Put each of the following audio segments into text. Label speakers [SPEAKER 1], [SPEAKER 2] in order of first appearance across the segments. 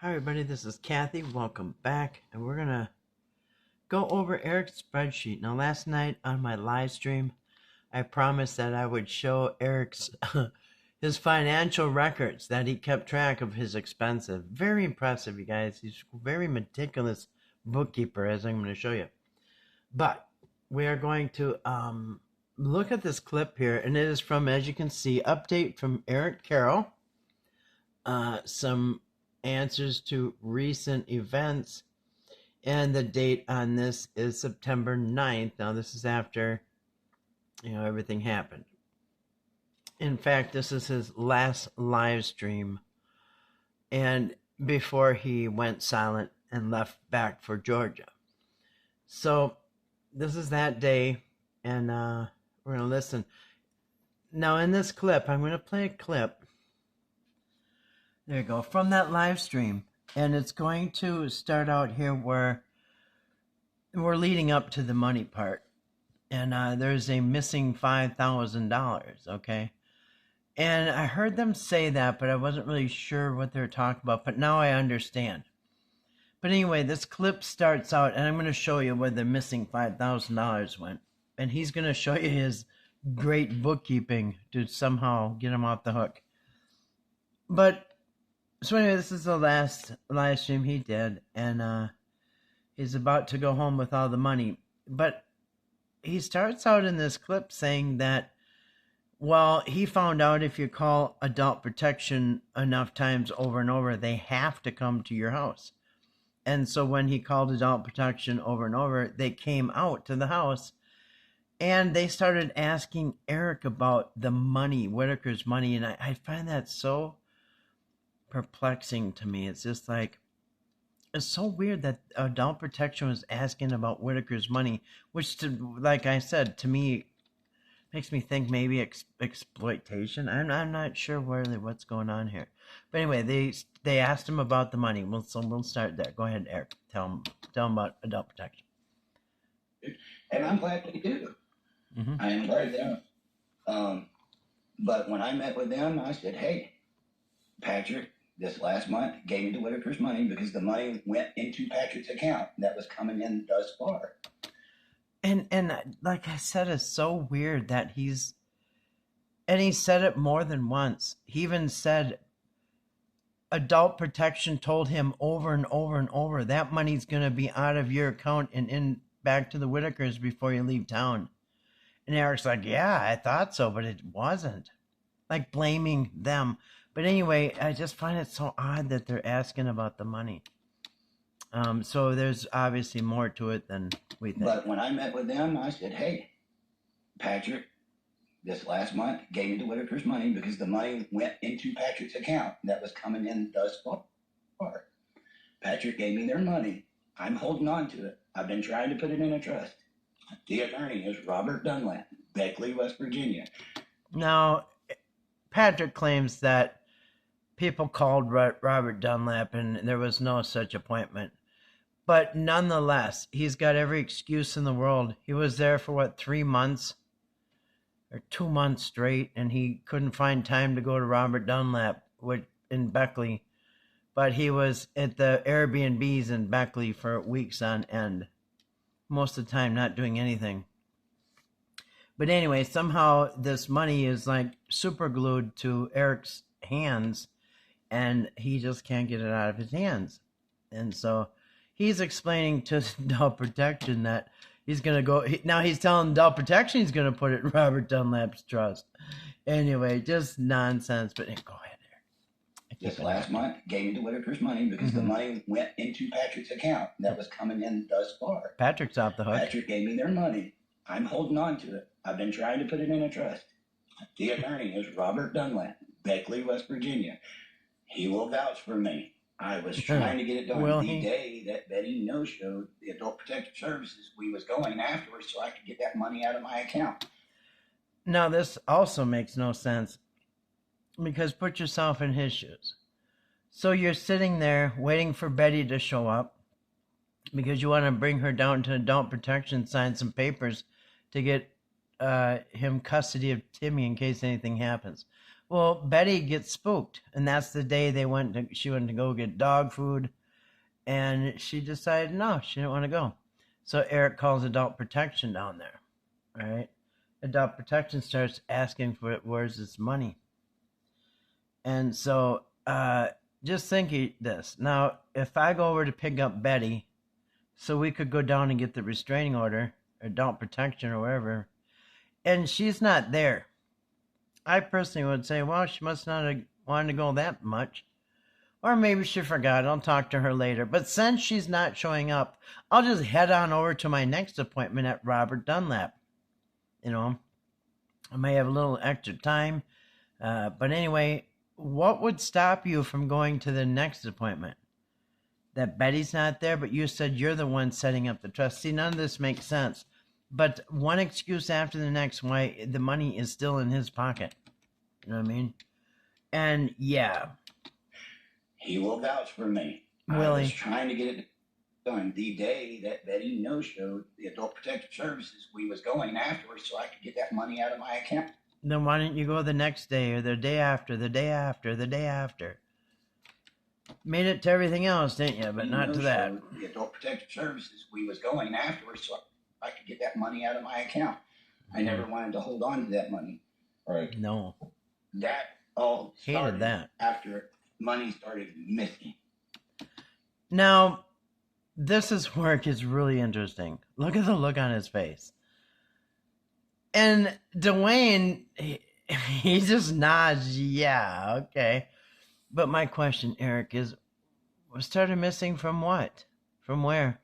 [SPEAKER 1] Hi everybody, this is Kathy. Welcome back, and we're gonna go over Eric's spreadsheet. Now, last night on my live stream, I promised that I would show Eric's his financial records, that he kept track of his expenses. Very impressive, you guys. He's a very meticulous bookkeeper, as I'm going to show you. But we are going to look at this clip here, and it is from, as you can see, update from Eric Carroll. Some answers to recent events, and the date on this is September 9th. Now, this is after everything happened. In fact, this is his last live stream, and before he went silent and left back for Georgia. So this is that day, and we're going to listen. Now, in this clip, I'm going to play a clip. There you go, from that live stream. And it's going to start out here where we're leading up to the money part. And there's a missing $5,000, okay? And I heard them say that, but I wasn't really sure what they were talking about. But now I understand. But anyway, this clip starts out, and I'm going to show you where the missing $5,000 went. And he's going to show you his great bookkeeping to somehow get him off the hook. But so anyway, this is the last live stream he did, and he's about to go home with all the money. But he starts out in this clip saying that, well, he found out if you call adult protection enough times over and over, they have to come to your house. And so when he called adult protection over and over, they came out to the house, and they started asking Eric about the money, Whitaker's money, and I find that so perplexing to me. It's just like, it's so weird that adult protection was asking about Whitaker's money, which, like I said, to me makes me think maybe exploitation. I'm not sure really what's going on here. But anyway, they asked him about the money. We'll start there. Go ahead, Eric. Tell him about adult protection.
[SPEAKER 2] And I'm glad they do. Mm-hmm. I am glad they do. But when I met with them, I said, hey, Patrick, this last month gave me the Whitaker's money because the money went into Patrick's account that was coming in thus far.
[SPEAKER 1] And like I said, it's so weird that he said it more than once. He even said adult protection told him over and over and over that money's going to be out of your account and in back to the Whitakers before you leave town. And Eric's like, yeah, I thought so, but it wasn't. Like blaming them. But anyway, I just find it so odd that they're asking about the money. So there's obviously more to it than we think.
[SPEAKER 2] But when I met with them, I said, hey, Patrick, this last month gave me the Whitaker's money because the money went into Patrick's account that was coming in thus far. Patrick gave me their money. I'm holding on to it. I've been trying to put it in a trust. The attorney is Robert Dunlap, Beckley, West Virginia.
[SPEAKER 1] Now, Patrick claims that people called Robert Dunlap and there was no such appointment. But nonetheless, he's got every excuse in the world. He was there for, 3 months or 2 months straight, and he couldn't find time to go to Robert Dunlap in Beckley. But he was at the Airbnbs in Beckley for weeks on end. Most of the time not doing anything. But anyway, somehow this money is like super glued to Eric's hands, and he just can't get it out of his hands. And so he's explaining to adult protection that he's going to go. Now he's telling adult protection he's going to put it in Robert Dunlap's trust. Anyway, just nonsense. But go ahead, Eric.
[SPEAKER 2] This last month gave me the Whitaker's money because the money went into Patrick's account that was coming in thus far.
[SPEAKER 1] Patrick's off the hook.
[SPEAKER 2] Patrick gave me their money. I'm holding on to it. I've been trying to put it in a trust. The attorney is Robert Dunlap, Beckley, West Virginia. He will vouch for me. I was trying to get it done the day that Betty no-showed the Adult Protective Services. We was going afterwards so I could get that money out of my account.
[SPEAKER 1] Now, this also makes no sense because put yourself in his shoes. So you're sitting there waiting for Betty to show up because you want to bring her down to adult protection, sign some papers to get him custody of Timmy in case anything happens. Well, Betty gets spooked, and that's the day she went to go get dog food, and she decided no, she didn't want to go. So Eric calls adult protection down there, right? Adult protection starts asking for where's this money. And so just think this. Now, if I go over to pick up Betty, so we could go down and get the restraining order, adult protection or wherever, and she's not there, I personally would say, well, she must not have wanted to go that much. Or maybe she forgot. I'll talk to her later. But since she's not showing up, I'll just head on over to my next appointment at Robert Dunlap. You know, I may have a little extra time. But anyway, what would stop you from going to the next appointment? That Betty's not there, but you said you're the one setting up the trust. See, none of this makes sense. But one excuse after the next why the money is still in his pocket. You know what I mean? And yeah.
[SPEAKER 2] He will vouch for me.
[SPEAKER 1] Willie.
[SPEAKER 2] I was trying to get it done the day that Betty no-showed the Adult Protective Services. We was going afterwards so I could get that money out of my account.
[SPEAKER 1] Then why didn't you go the next day or the day after, the day after, the day after? Made it to everything else, didn't you? But not to that.
[SPEAKER 2] The Adult Protective Services. We was going afterwards so I could get that money out of my account. I never wanted to hold on to that money.
[SPEAKER 3] Right.
[SPEAKER 1] No.
[SPEAKER 2] That all started
[SPEAKER 1] Hated that.
[SPEAKER 2] after money started missing.
[SPEAKER 1] Now, this is where it gets really interesting. Look at the look on his face. And Dwayne, he just nods, yeah, okay. But my question, Eric, is, started missing from what? From where?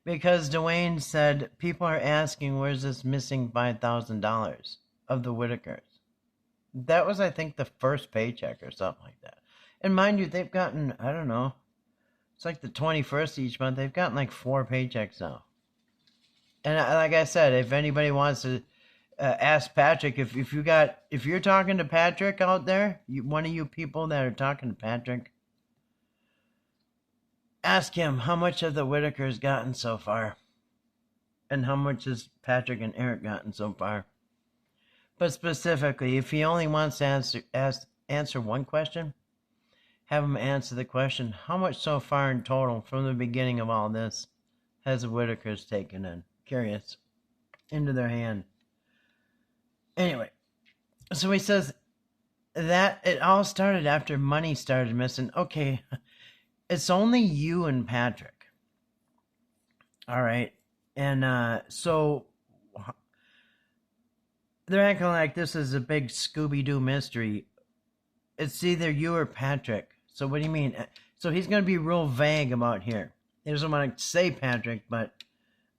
[SPEAKER 1] Because Dwayne said people are asking where's this missing $5,000 of the Whitakers. That was, I think, the first paycheck or something like that. And mind you, they've gotten, I don't know, it's like the 21st each month. They've gotten like 4 paychecks now. And like I said, if anybody wants to ask Patrick, if you're talking to Patrick out there, one of you people that are talking to Patrick, ask him how much have the Whitakers gotten so far, and how much has Patrick and Eric gotten so far. But specifically, if he only wants to answer one question, have him answer the question, how much so far in total from the beginning of all this has the Whitakers taken in? Curious. Into their hand. Anyway, so he says that it all started after money started missing. Okay, it's only you and Patrick. All right. And so they're acting like this is a big Scooby-Doo mystery. It's either you or Patrick. So what do you mean? So he's going to be real vague about here. He doesn't want to say Patrick, but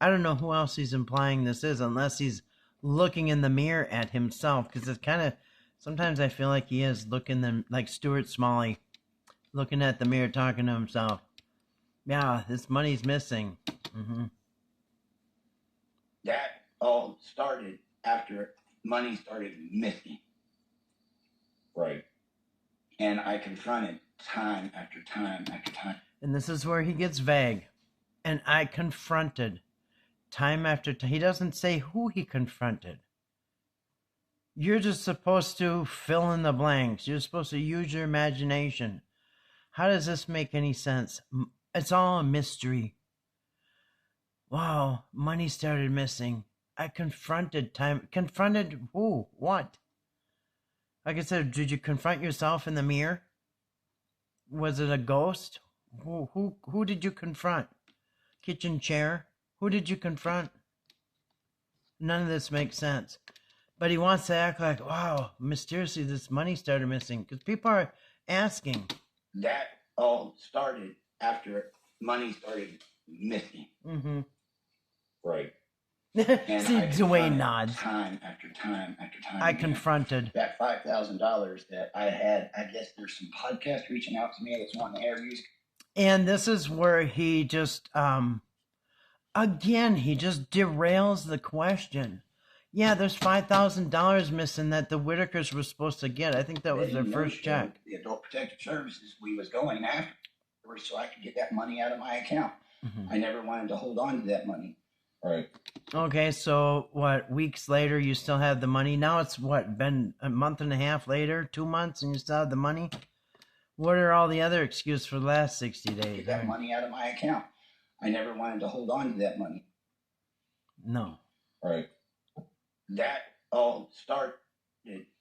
[SPEAKER 1] I don't know who else he's implying this is, unless he's looking in the mirror at himself, because it's kind of, sometimes I feel like he is looking like Stuart Smalley, looking at the mirror, talking to himself. Yeah, this money's missing. Mm-hmm.
[SPEAKER 2] That all started after money started missing.
[SPEAKER 3] Right.
[SPEAKER 2] And I confronted time after time after time.
[SPEAKER 1] And this is where he gets vague. And I confronted time after time. He doesn't say who he confronted. You're just supposed to fill in the blanks. You're supposed to use your imagination. How does this make any sense? It's all a mystery. Wow, money started missing. I confronted time. Confronted who? What? Like I said, did you confront yourself in the mirror? Was it a ghost? Who did you confront? Kitchen chair? Who did you confront? None of this makes sense. But he wants to act like, wow, mysteriously this money started missing. Because people are asking.
[SPEAKER 2] That all started after money started missing.
[SPEAKER 1] Mm-hmm.
[SPEAKER 3] Right.
[SPEAKER 1] See, Dwayne nods.
[SPEAKER 2] Time after time after time.
[SPEAKER 1] I confronted.
[SPEAKER 2] That $5,000 that I had, I guess there's some podcasts reaching out to me that's wanting interviews.
[SPEAKER 1] And this is where he just, again, he just derails the question. Yeah, there's $5,000 missing that the Whitakers were supposed to get. I think that was their first check.
[SPEAKER 2] The Adult Protective Services, we was going afterwards so I could get that money out of my account.
[SPEAKER 1] Mm-hmm.
[SPEAKER 2] I never wanted to hold on to that money.
[SPEAKER 3] Right.
[SPEAKER 1] Okay, so what, weeks later you still have the money? Now it's what, been a month and a half later, 2 months, and you still have the money? What are all the other excuses for the last 60 days?
[SPEAKER 2] Get that money out of my account. I never wanted to hold on to that money.
[SPEAKER 1] No.
[SPEAKER 3] Right.
[SPEAKER 2] That all started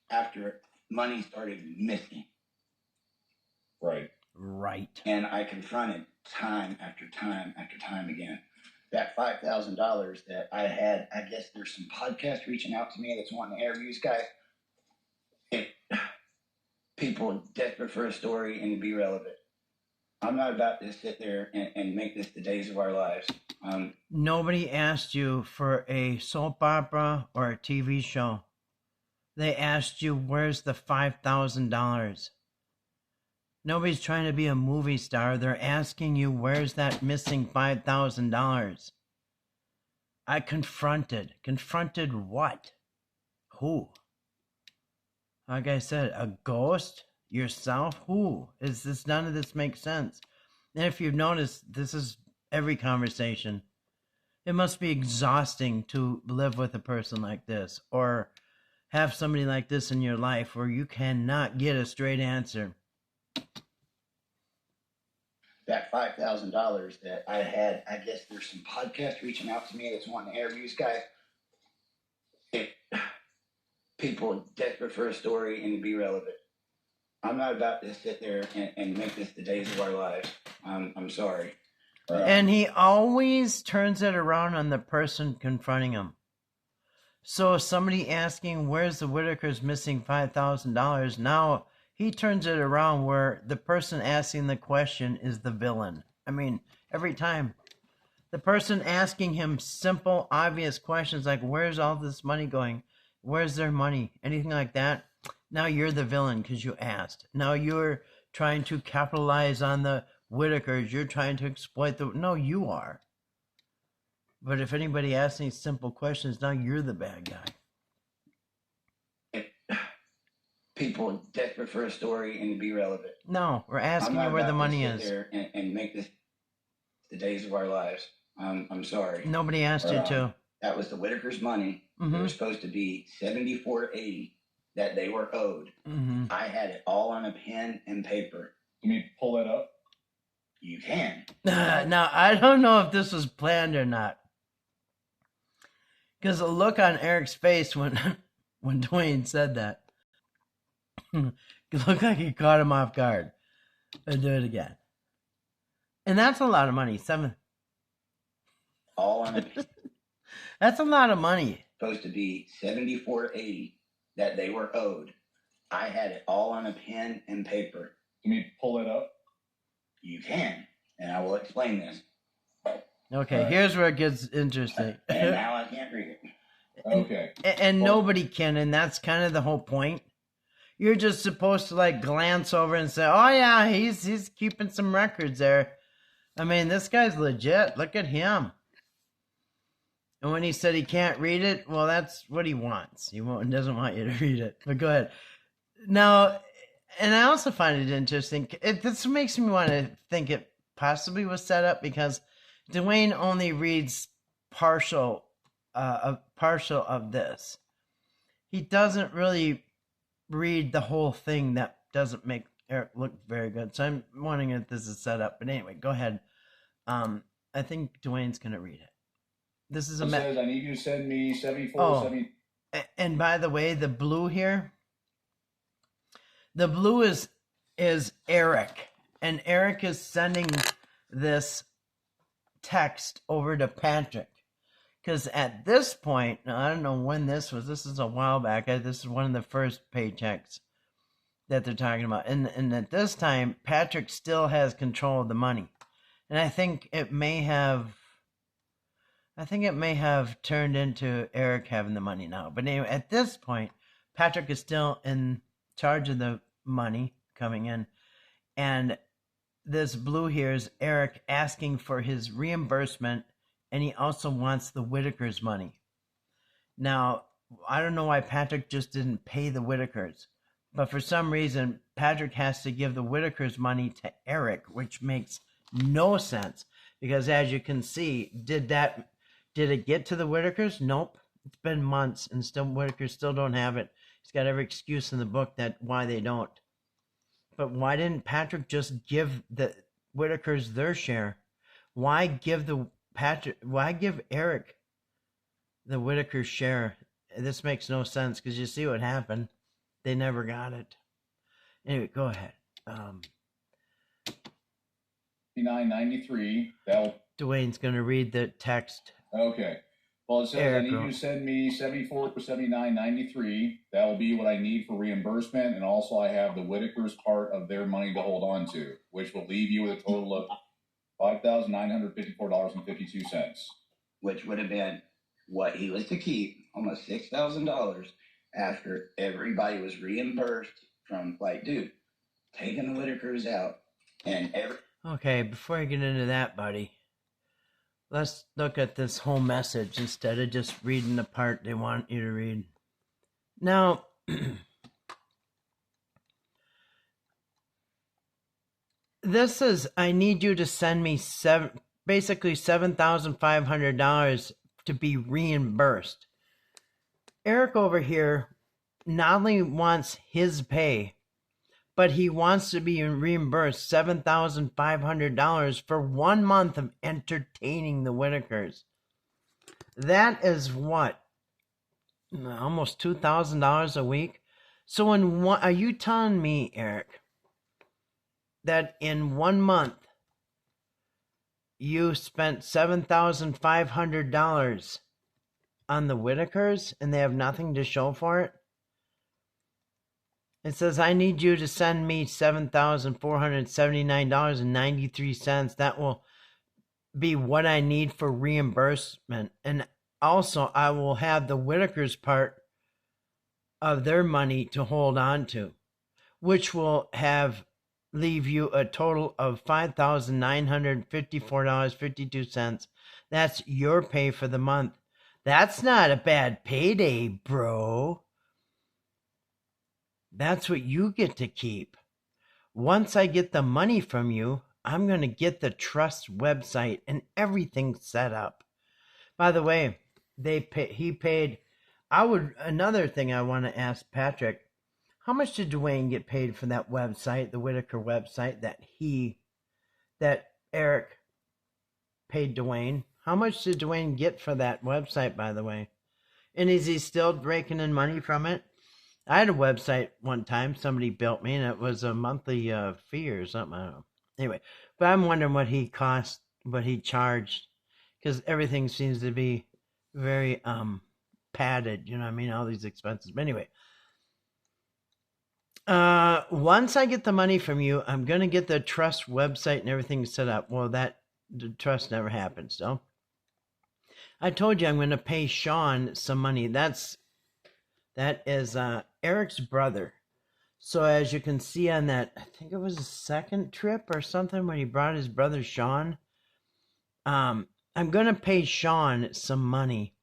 [SPEAKER 2] after money started missing.
[SPEAKER 3] Right.
[SPEAKER 1] Right.
[SPEAKER 2] And I confronted time after time after time again. That $5,000 that I had, I guess there's some podcast reaching out to me that's wanting to interview this guy. People desperate for a story and to be relevant. I'm not about to sit there and make this the days of our lives.
[SPEAKER 1] Nobody asked you for a soap opera or a TV show. They asked you, where's the $5,000? Nobody's trying to be a movie star. They're asking you, where's that missing $5,000? I confronted. Confronted what? Who? Like I said, a ghost? Yourself? Who? Is this? None of this makes sense. And if you've noticed, this is every conversation. It must be exhausting to live with a person like this, or have somebody like this in your life where you cannot get a straight answer.
[SPEAKER 2] That $5,000 that I had, I guess there's some podcast reaching out to me that's wanting to interview this guy. People desperate for a story and to be relevant. I'm not about to sit there and make this the days of our lives. I'm sorry.
[SPEAKER 1] And he always turns it around on the person confronting him. So somebody asking, where's the Whitaker's missing $5,000? Now he turns it around where the person asking the question is the villain. I mean, every time. The person asking him simple, obvious questions like, where's all this money going? Where's their money? Anything like that. Now you're the villain because you asked. Now you're trying to capitalize on the Whitakers. You're trying to exploit the... No, you are. But if anybody asks any simple questions, now you're the bad guy.
[SPEAKER 2] People desperate for a story and to be relevant.
[SPEAKER 1] No, we're asking you where the money is.
[SPEAKER 2] There and make this the days of our lives. I'm sorry.
[SPEAKER 1] Nobody asked you to.
[SPEAKER 2] That was the Whitaker's money.
[SPEAKER 1] Mm-hmm.
[SPEAKER 2] It was supposed to be $74.80 that they were owed.
[SPEAKER 1] Mm-hmm.
[SPEAKER 2] I had it all on a pen and paper.
[SPEAKER 3] Can you pull that up?
[SPEAKER 2] You can.
[SPEAKER 1] Now, I don't know if this was planned or not. Because the look on Eric's face when Dwayne said that, it looked like he caught him off guard. I'll do it again. And that's a lot of money.
[SPEAKER 2] All on a pen.
[SPEAKER 1] That's a lot of money.
[SPEAKER 2] Supposed to be $74.80 that they were owed. I had it all on a pen and paper.
[SPEAKER 3] Can you pull it up?
[SPEAKER 2] You can, and I will explain this.
[SPEAKER 1] Okay, here's where it gets interesting.
[SPEAKER 2] And now I can't read it.
[SPEAKER 3] Okay.
[SPEAKER 1] And nobody can, and that's kind of the whole point. You're just supposed to like glance over and say, "Oh yeah, he's keeping some records there." I mean, this guy's legit. Look at him. And when he said he can't read it, well, that's what he wants. He doesn't want you to read it. But go ahead. Now, and I also find it interesting. This makes me want to think it possibly was set up because Dwayne only reads partial of this. He doesn't really read the whole thing. That doesn't make Eric look very good. So I'm wondering if this is set up. But anyway, go ahead. I think Dwayne's going to read it. This is
[SPEAKER 3] It says, I need you to send me 74,
[SPEAKER 1] Oh.
[SPEAKER 3] 70.
[SPEAKER 1] And by the way, the blue here, the blue is Eric. And Eric is sending this text over to Patrick. Because at this point, now I don't know when this is a while back. This is one of the first paychecks that they're talking about. And at this time, Patrick still has control of the money. And I think it may have turned into Eric having the money now. But anyway, at this point, Patrick is still in charge of the money coming in. And this blue here is Eric asking for his reimbursement, and he also wants the Whitaker's money. Now, I don't know why Patrick just didn't pay the Whitakers, but for some reason, Patrick has to give the Whitaker's money to Eric, which makes no sense. Because as you can see, did that Did it get to the Whitakers? Nope. It's been months, and still Whitakers still don't have it. He's got every excuse in the book that why they don't. But why didn't Patrick just give the Whitakers their share? Why give Eric the Whitaker share? This makes no sense because you see what happened. They never got it. Anyway, go ahead.
[SPEAKER 3] 993. That'll.
[SPEAKER 1] Dwayne's going to read the text.
[SPEAKER 3] Okay. Well, it says
[SPEAKER 1] Eric,
[SPEAKER 3] I need you to send me 74.79.93. That will be what I need for reimbursement, and also I have the Whitaker's part of their money to hold on to, which will leave you with a total of $5,954.52.
[SPEAKER 2] Which would have been what he was to keep, almost $6,000 after everybody was reimbursed from, like, dude, taking the Whitakers out and
[SPEAKER 1] Okay, before I get into that, buddy, let's look at this whole message instead of just reading the part they want you to read. Now, this is, I need you to send me basically $7,500 to be reimbursed. Eric over here not only wants his pay, but he wants to be reimbursed $7,500 for 1 month of entertaining the Whitakers. That is what? Almost $2,000 a week? So are you telling me, Eric, that in 1 month you spent $7,500 on the Whitakers and they have nothing to show for it? It says, I need you to send me $7,479.93. That will be what I need for reimbursement. And also, I will have the Whitakers part of their money to hold on to, which will leave you a total of $5,954.52. That's your pay for the month. That's not a bad payday, bro. That's what you get to keep. Once I get the money from you, I'm going to get the trust website and everything set up. By the way, he paid. Another thing I want to ask Patrick, how much did Dwayne get paid for that website, the Whitaker website that Eric paid Dwayne? How much did Dwayne get for that website, by the way? And is he still raking in money from it? I had a website one time somebody built me, and it was a monthly fee or something. I don't know. Anyway, but I'm wondering what he cost, what he charged, because everything seems to be very padded. You know what I mean? All these expenses. But anyway, once I get the money from you, I'm going to get the trust website and everything set up. Well, the trust never happened. So I told you I'm going to pay Sean some money. That is Eric's brother. So as you can see on that, I think it was a second trip or something when he brought his brother Sean. I'm going to pay Sean some money,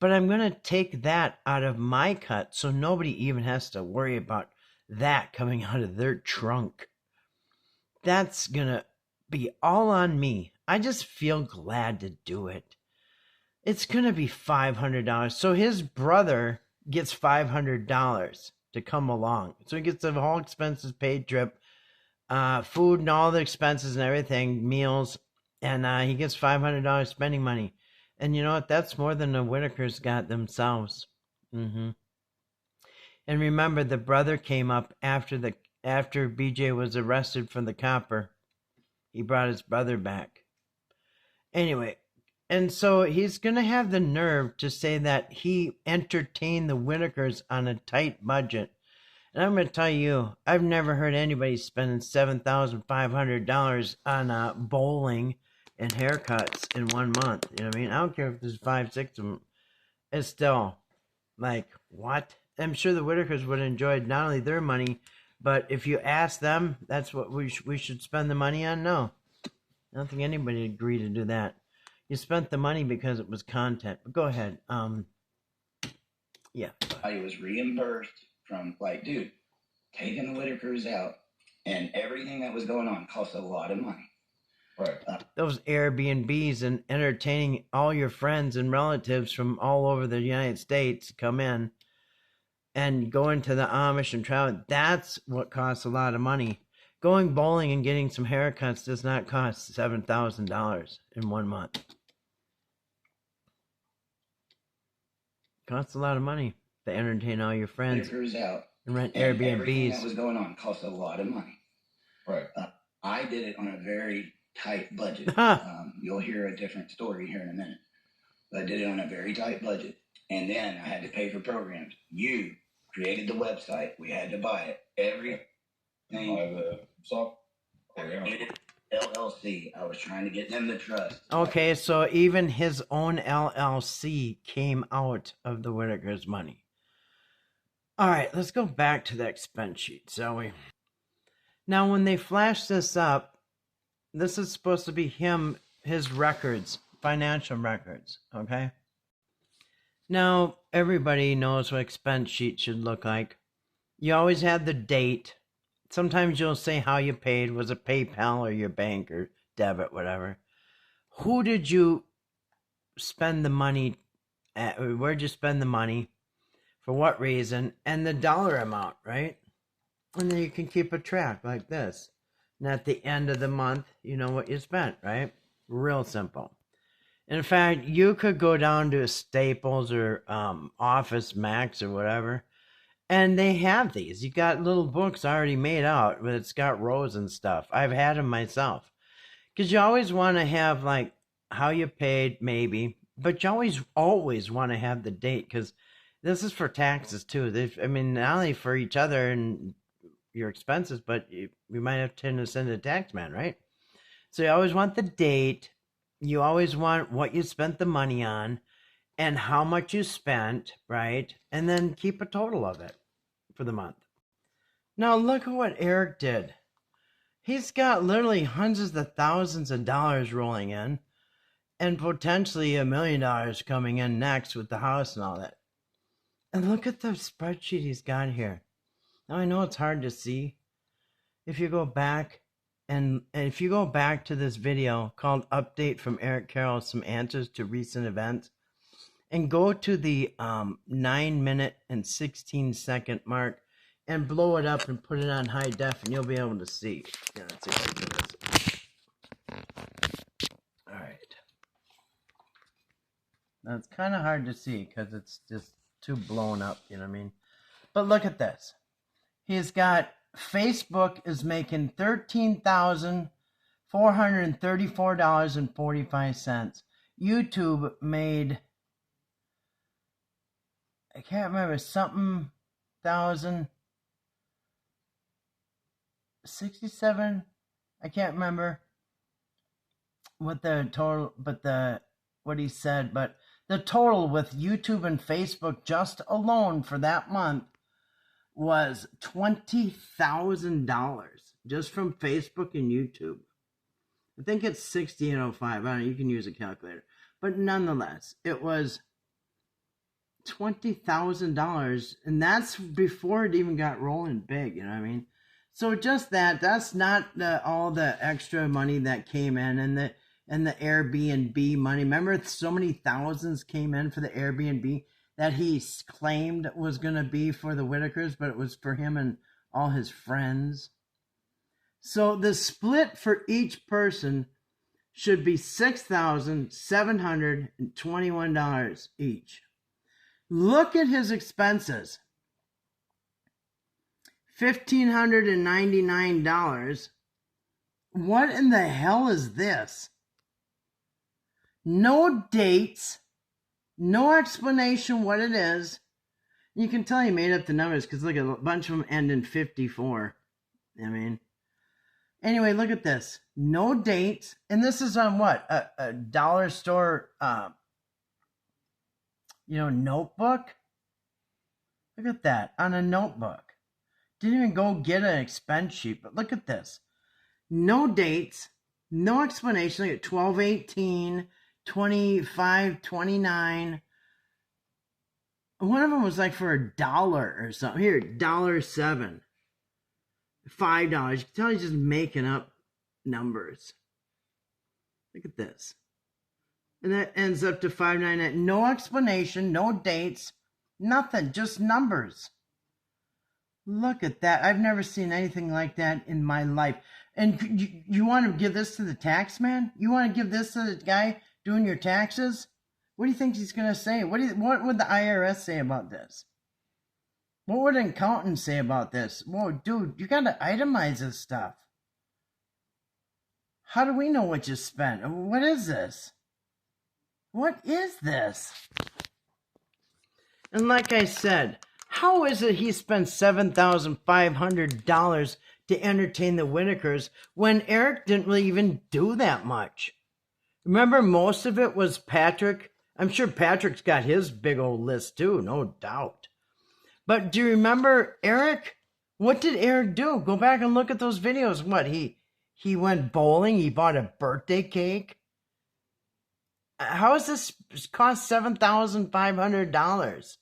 [SPEAKER 1] but I'm going to take that out of my cut so nobody even has to worry about that coming out of their trunk. That's going to be all on me. I just feel glad to do it. It's going to be $500. So his brother gets $500 to come along. So he gets the whole expenses paid trip, food and all the expenses and everything, meals, and he gets $500 spending money. And you know what? That's more than the Whitakers got themselves. Mm-hmm. And remember, the brother came up after BJ was arrested for the copper. He brought his brother back. Anyway, and so he's going to have the nerve to say that he entertained the Whitakers on a tight budget. And I'm going to tell you, I've never heard anybody spending $7,500 on bowling and haircuts in 1 month. You know what I mean? I don't care if there's 5, 6 of them. It's still like, what? I'm sure the Whitakers would have enjoyed not only their money, but if you ask them, that's what we should spend the money on. No, I don't think anybody would agree to do that. You spent the money because it was content. But go ahead. Yeah.
[SPEAKER 2] I was reimbursed from, like, dude, taking the Whitakers out and everything that was going on cost a lot of money.
[SPEAKER 3] Right.
[SPEAKER 1] those Airbnbs and entertaining all your friends and relatives from all over the United States come in and go into the Amish and travel. That's what costs a lot of money. Going bowling and getting some haircuts does not cost $7,000 in 1 month. It costs a lot of money to entertain all your friends
[SPEAKER 2] Cruise out.
[SPEAKER 1] and rent
[SPEAKER 2] And everything
[SPEAKER 1] Airbnbs.
[SPEAKER 2] that was going on cost a lot of money.
[SPEAKER 3] Right.
[SPEAKER 2] I did it on a very tight budget. You'll hear a different story here in a minute. But I did it on a very tight budget. And then I had to pay for programs. You created the website. We had to buy it. Everything.
[SPEAKER 3] Buy the soft.
[SPEAKER 2] LLC. I was trying to get them to trust.
[SPEAKER 1] Okay, so even his own LLC came out of the Whitaker's money. All right, let's go back to the expense sheet, shall we? Now, when they flash this up, this is supposed to be his records, financial records, okay? Now, everybody knows what expense sheet should look like. You always have the date. Sometimes you'll say how you paid. Was it PayPal or your bank or debit, whatever. Who did you spend the money at? Where'd you spend the money? For what reason? And the dollar amount, right? And then you can keep a track like this. And at the end of the month, you know what you spent, right? Real simple. In fact, you could go down to Staples or Office Max or whatever, and they have these. You got little books already made out, but it's got rows and stuff. I've had them myself. Because you always want to have, like, how you paid, maybe, but you always want to have the date, because this is for taxes, too. Not only for each other and your expenses, but you might have to send a tax man, right? So you always want the date. You always want what you spent the money on and how much you spent, right? And then keep a total of it for the month. Now look at what Eric did. He's got literally hundreds of thousands of dollars rolling in and potentially $1 million coming in next with the house and all that. And look at the spreadsheet he's got here. Now I know it's hard to see. If you go back and if you go back to this video called Update from Eric Carroll, Some Answers to Recent Events, and go to the 9-minute and 16-second mark and blow it up and put it on high def, and you'll be able to see. Yeah, let's see if I can do this. All right. Now it's kind of hard to see because it's just too blown up, you know what I mean? But look at this. He's got Facebook is making $13,434.45. YouTube made, I can't remember, something thousand, 67. I can't remember what the total, but what he said, but the total with YouTube and Facebook just alone for that month was $20,000 just from Facebook and YouTube. I think it's 1605. I don't know, you can use a calculator. But nonetheless, it was $20,000, and that's before it even got rolling big, you know what I mean? So just that's not all the extra money that came in and the Airbnb money. Remember, so many thousands came in for the Airbnb that he claimed was going to be for the Whitakers, but it was for him and all his friends. So the split for each person should be $6,721 each. Look at his expenses. $1,599. What in the hell is this? No dates, no explanation what it is. You can tell he made up the numbers because look, a bunch of them end in 54. I mean, anyway, look at this. No dates, and this is on what? A dollar store, notebook. Look at that, on a notebook. Didn't even go get an expense sheet, but look at this. No dates, no explanation. Look at 12/18, 25/29. One of them was like for $1 or something. Here, $1.07. $5. You can tell he's just making up numbers. Look at this. And that ends up to 599. No explanation, no dates, nothing, just numbers. Look at that. I've never seen anything like that in my life. And you want to give this to the tax man? You want to give this to the guy doing your taxes? What do you think he's going to say? What would the IRS say about this? What would an accountant say about this? Whoa, dude, you got to itemize this stuff. How do we know what you spent? What is this? What is this? And like I said, how is it he spent $7,500 to entertain the Whitakers when Eric didn't really even do that much? Remember, most of it was Patrick. I'm sure Patrick's got his big old list too, no doubt. But do you remember Eric? What did Eric do? Go back and look at those videos. What, he went bowling? He bought a birthday cake? How does this cost $7,500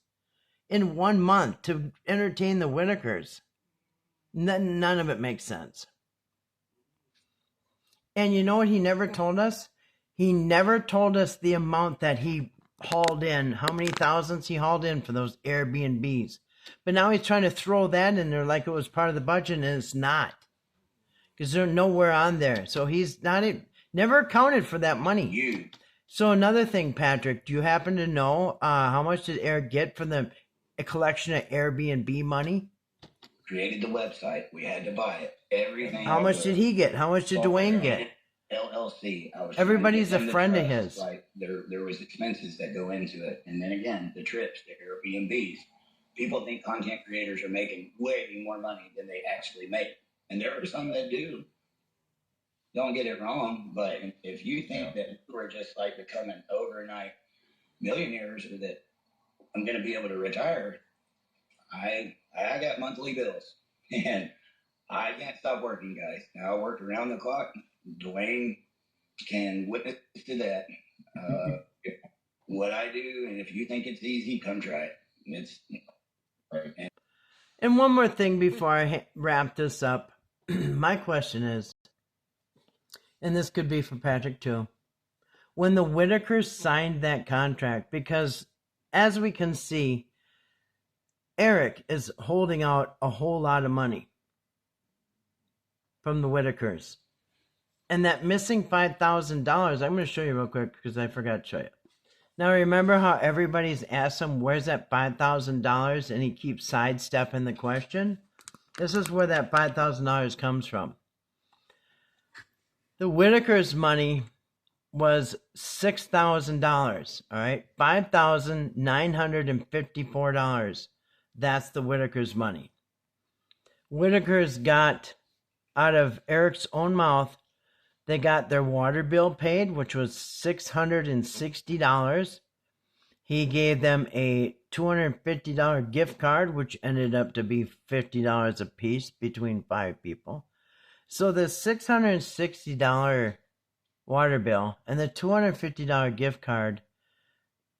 [SPEAKER 1] in 1 month to entertain the Whitakers? None of it makes sense. And you know what he never told us? He never told us the amount that he hauled in, how many thousands he hauled in for those Airbnbs. But now he's trying to throw that in there like it was part of the budget, and it's not. Because they're nowhere on there. So he's never accounted for that money. So another thing, Patrick, do you happen to know how much did Eric get for a collection of Airbnb money?
[SPEAKER 2] Created the website. We had to buy it. Everything.
[SPEAKER 1] How much did he get? How much did Dwayne get?
[SPEAKER 2] LLC.
[SPEAKER 1] Everybody's a friend of his.
[SPEAKER 2] Like there was expenses that go into it, and then again the trips, the Airbnbs. People think content creators are making way more money than they actually make, and there are some that do. Don't get it wrong, but if you think that we're just like becoming overnight millionaires, or that I'm going to be able to retire, I got monthly bills, and I can't stop working, guys. Now I work around the clock. Dwayne can witness to that. What I do, and if you think it's easy, come try it. It's right.
[SPEAKER 1] And one more thing before I wrap this up. My question is, and this could be for Patrick too, when the Whitakers signed that contract, because as we can see, Eric is holding out a whole lot of money from the Whitakers. And that missing $5,000, I'm going to show you real quick because I forgot to show you. Now remember how everybody's asked him, where's that $5,000? And he keeps sidestepping the question? This is where that $5,000 comes from. The Whitakers' money was $6,000, all right? $5,954. That's the Whitakers' money. Whitakers got, out of Eric's own mouth, they got their water bill paid, which was $660. He gave them a $250 gift card, which ended up to be $50 a piece between 5 people. So the $660 water bill and the $250 gift card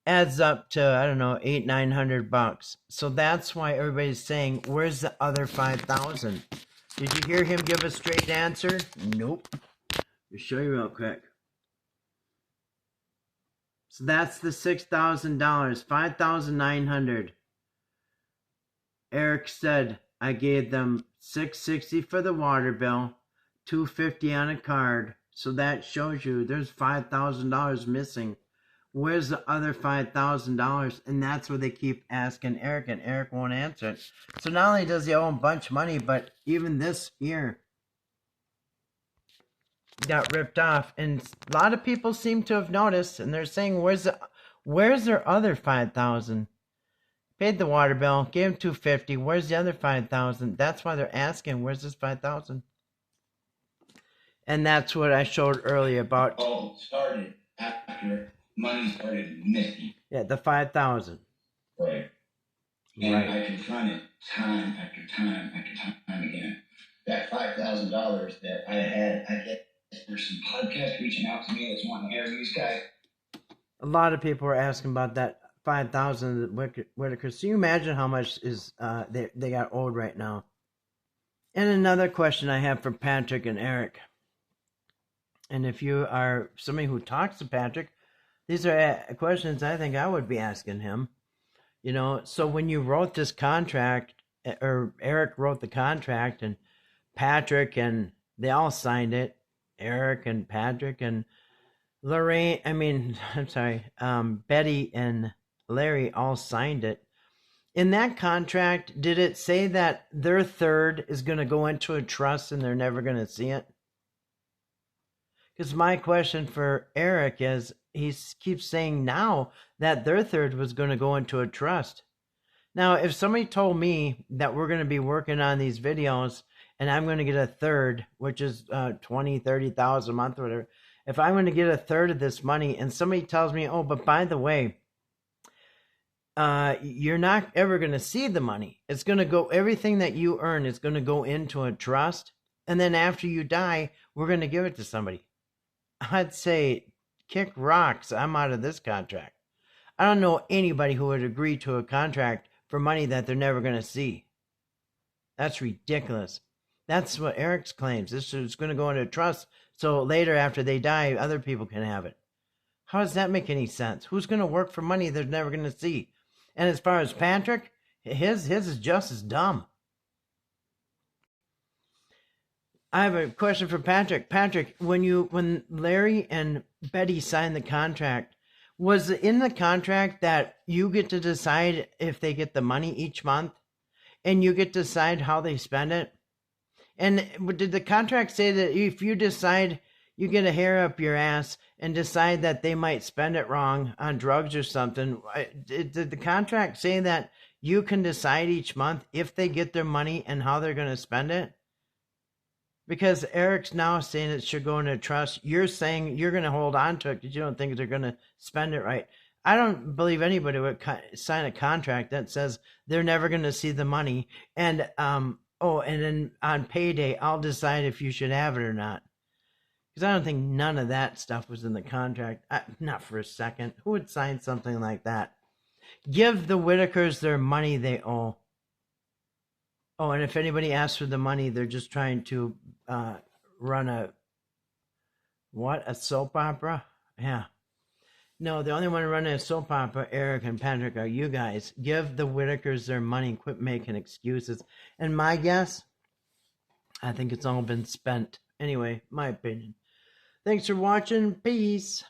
[SPEAKER 1] adds up to, I don't know, $800-900. So that's why everybody's saying, where's the other $5,000? Did you hear him give a straight answer? Nope. I'll show you real quick. So that's the $6,000, $5,900. Eric said, I gave them $660 for the water bill, $250 on a card. So that shows you there's $5,000 missing. Where's the other $5,000? And that's what they keep asking Eric, and Eric won't answer it. So not only does he owe a bunch of money, but even this here got ripped off. And a lot of people seem to have noticed, and they're saying, where's their other $5,000? Paid the water bill, gave him $250. Where's the other $5,000? That's why they're asking, where's this $5,000? And that's what I showed earlier about.
[SPEAKER 2] All started after money started missing.
[SPEAKER 1] Yeah, the $5,000.
[SPEAKER 2] Right. And right. I confronted time after time after time again. That $5,000 that I had, I get. There's some podcasts reaching out to me that's wanting to interview these guys.
[SPEAKER 1] A lot of people are asking about that $5,000 Whitaker. So you imagine how much is they got owed right now. And another question I have for Patrick and Eric. And if you are somebody who talks to Patrick, these are questions I think I would be asking him. So when you wrote this contract, or Eric wrote the contract, and Patrick and they all signed it, Eric and Patrick and Lorraine, I'm sorry, Betty and Larry all signed it. In that contract, did it say that their third is going to go into a trust and they're never going to see it? Because my question for Eric is, he keeps saying now that their third was going to go into a trust. Now, if somebody told me that we're going to be working on these videos and I'm going to get a third, which is 20, 30,000 a month or whatever, if I'm going to get a third of this money and somebody tells me, oh, but by the way, you're not ever going to see the money. It's going to go, everything that you earn is going to go into a trust. And then after you die, we're going to give it to somebody. I'd say, kick rocks. I'm out of this contract. I don't know anybody who would agree to a contract for money that they're never going to see. That's ridiculous. That's what Eric's claims. This is going to go into a trust, so later after they die, other people can have it. How does that make any sense? Who's going to work for money they're never going to see? And as far as Patrick, his is just as dumb. I have a question for Patrick. Patrick, when Larry and Betty signed the contract, was it in the contract that you get to decide if they get the money each month, and you get to decide how they spend it? And did the contract say that if you decide, you get a hair up your ass and decide that they might spend it wrong on drugs or something, did the contract say that you can decide each month if they get their money and how they're going to spend it? Because Eric's now saying it should go into a trust. You're saying you're going to hold on to it because you don't think they're going to spend it right. I don't believe anybody would sign a contract that says they're never going to see the money. And, and then on payday, I'll decide if you should have it or not. Because I don't think none of that stuff was in the contract. Not for a second. Who would sign something like that? Give the Whitakers their money they owe. Oh, and if anybody asks for the money, they're just trying to run a soap opera? Yeah. No, the only one running a soap opera, Eric and Patrick, are you guys. Give the Whitakers their money and quit making excuses. And my guess, I think it's all been spent. Anyway, my opinion. Thanks for watching. Peace.